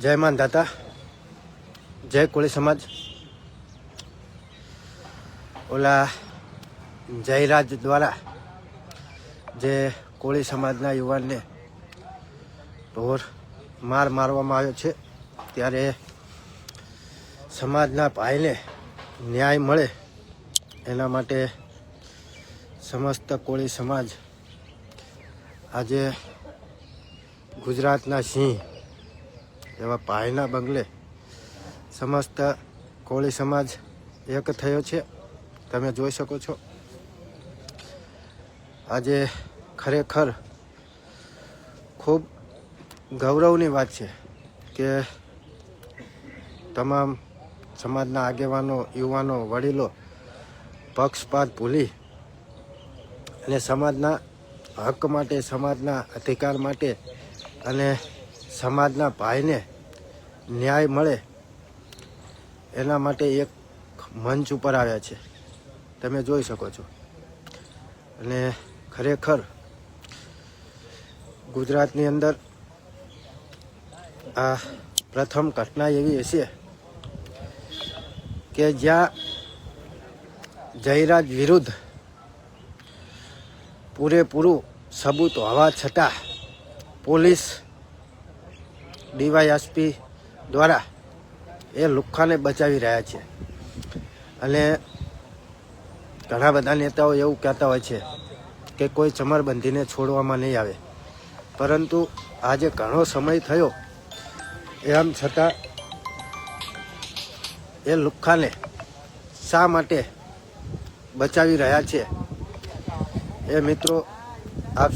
જય માનદાતા, જય કોળી સમાજ. ઓલા જયરાજ દ્વારા જે કોળી સમાજના યુવાનને ઢોર મારવામાં આવ્યો છે, ત્યારે સમાજના ભાઈને ન્યાય મળે એના માટે સમસ્ત કોળી સમાજ આજે ગુજરાતના સિંહ એવા ભાઈના બંગલે સમસ્ત કોળી સમાજ એક થયો છે. તમે જોઈ શકો છો. આજે ખરેખર ખૂબ ગૌરવની વાત છે કે તમામ સમાજના આગેવાનો, યુવાનો, વડીલો પક્ષપાત ભૂલી અને સમાજના હક માટે, સમાજના અધિકાર માટે અને સમાજના ભાઈને ન્યાય મળે એના માટે એક મંચ ઉપર આવ્યા છે. તમે જોઈ શકો છો. અને ખરેખર ગુજરાતની અંદર આ પ્રથમ ઘટના એવી હશે કે જ્યાં જયરાજ વિરુદ્ધ પૂરેપૂરું સબૂત હોવા છતાં પોલીસ ડીવાયએસપી દ્વારા એ લુખ્ખાને બચાવી રહ્યા છે. અને ઘણા બધા નેતાઓ એવું કહેતા હોય છે કે કોઈ ચમરબંધીને છોડવામાં નહીં આવે, પરંતુ આજે ઘણો સમય થયો એમ છતાં એ લુખ્ખાને શા માટે બચાવી રહ્યા છે એ મિત્રો આપ